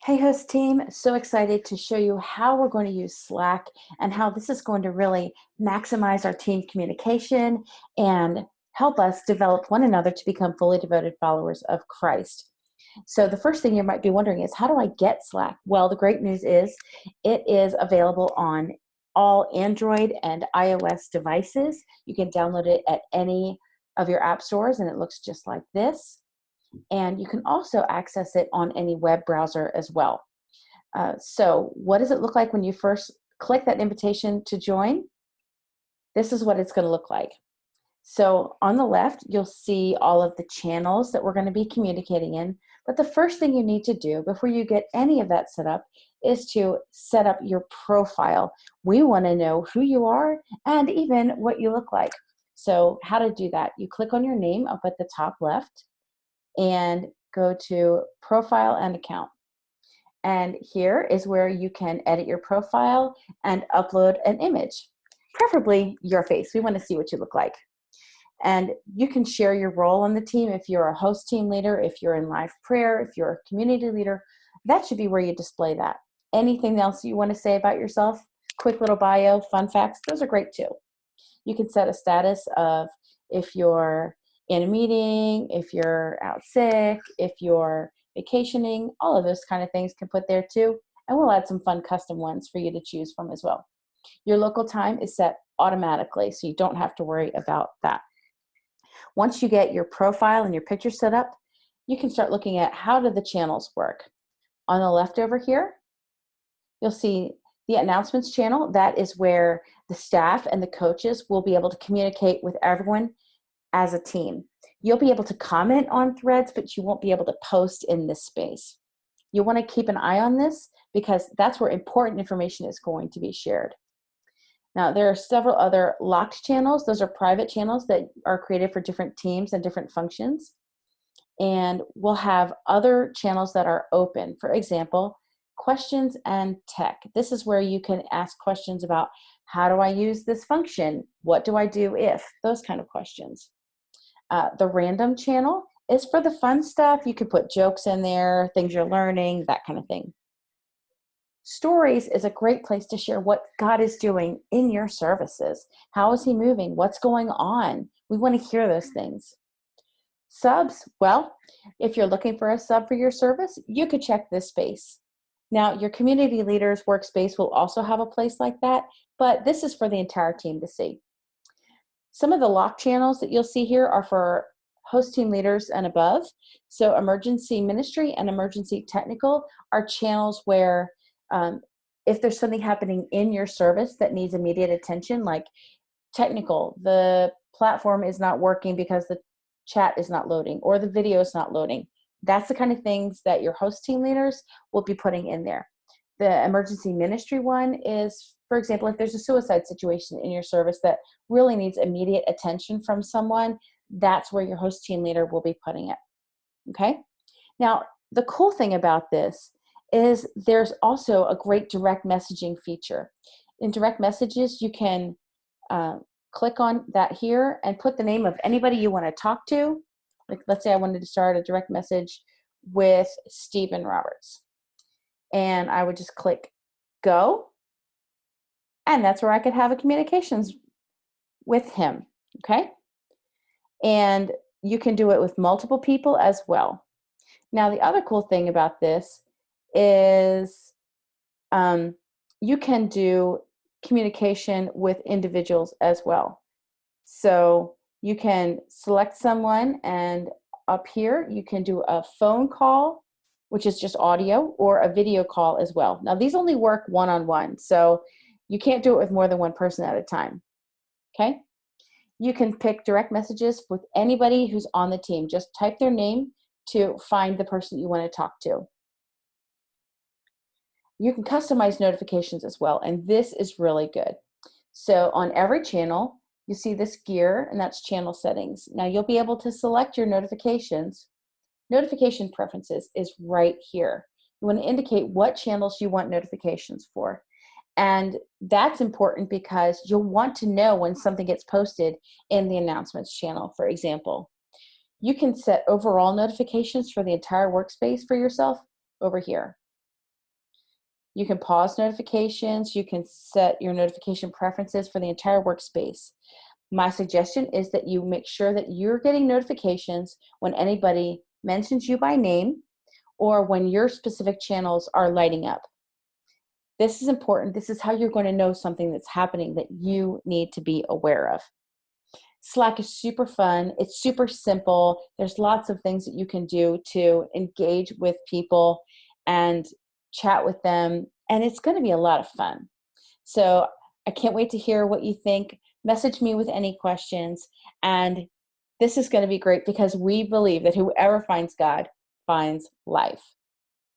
Hey, host team, so excited to show you how we're going to use Slack and how this is going to really maximize our team communication and help us develop one another to become fully devoted followers of Christ. So the first thing you might be wondering is, how do I get Slack? Well, the great news is it is available on all Android and iOS devices. You can download it at any of your app stores and it looks just like this. And you can also access it on any web browser as well. So what does it look like when you first click that invitation to join? This is what it's going to look like. So on the left, you'll see all of the channels that we're going to be communicating in. But the first thing you need to do before you get any of that set up is to set up your profile. We want to know who you are and even what you look like. So how to do that? You click on your name up at the top left and go to Profile and Account. And here is where you can edit your profile and upload an image, preferably your face. We want to see what you look like. And you can share your role on the team. If you're a host team leader, if you're in live prayer, if you're a community leader, that should be where you display that. Anything else you want to say about yourself, quick little bio, fun facts, those are great too. You can set a status of if you're in a meeting, if you're out sick, if you're vacationing, all of those kind of things can put there too. And we'll add some fun custom ones for you to choose from as well. Your local time is set automatically, so you don't have to worry about that. Once you get your profile and your picture set up, you can start looking at how do the channels work. On the left over here, you'll see the announcements channel. That is where the staff and the coaches will be able to communicate with everyone as a team. You'll be able to comment on threads, but you won't be able to post in this space. You want to keep an eye on this because that's where important information is going to be shared. Now, there are several other locked channels. Those are private channels that are created for different teams and different functions. And we'll have other channels that are open. For example, questions and tech. This is where you can ask questions about how do I use this function? What do I do if? Those kind of questions. The random channel is for the fun stuff. You could put jokes in there, things you're learning, that kind of thing. Stories is a great place to share what God is doing in your services. How is He moving? What's going on? We want to hear those things. Subs, well, if you're looking for a sub for your service, you could check this space. Now, your community leaders workspace will also have a place like that, but this is for the entire team to see. Some of the lock channels that you'll see here are for host team leaders and above. So emergency ministry and emergency technical are channels where if there's something happening in your service that needs immediate attention, like technical, the platform is not working because the chat is not loading or the video is not loading. That's the kind of things that your host team leaders will be putting in there. The emergency ministry one is, for example, if there's a suicide situation in your service that really needs immediate attention from someone, that's where your host team leader will be putting it. Okay? Now, the cool thing about this is there's also a great direct messaging feature. In direct messages, you can click on that here and put the name of anybody you want to talk to. Like, let's say I wanted to start a direct message with Stephen Roberts. And I would just click go. And that's where I could have a communications with him. Okay? And you can do it with multiple people as well. Now, the other cool thing about this is you can do communication with individuals as well. So you can select someone, and up here you can do a phone call, which is just audio, or a video call as well. Now, these only work one-on-one, so you can't do it with more than one person at a time. Okay? You can pick direct messages with anybody who's on the team. Just type their name to find the person you want to talk to. You can customize notifications as well, and this is really good. So on every channel, you see this gear, and that's channel settings. Now you'll be able to select your notifications. Notification preferences is right here. You want to indicate what channels you want notifications for. And that's important because you'll want to know when something gets posted in the announcements channel, for example. You can set overall notifications for the entire workspace for yourself over here. You can pause notifications. You can set your notification preferences for the entire workspace. My suggestion is that you make sure that you're getting notifications when anybody mentions you by name or when your specific channels are lighting up. This is important. This is how you're going to know something that's happening that you need to be aware of. Slack is super fun. It's super simple. There's lots of things that you can do to engage with people and chat with them, and it's going to be a lot of fun. So I can't wait to hear what you think. Message me with any questions, and this is going to be great because we believe that whoever finds God finds life.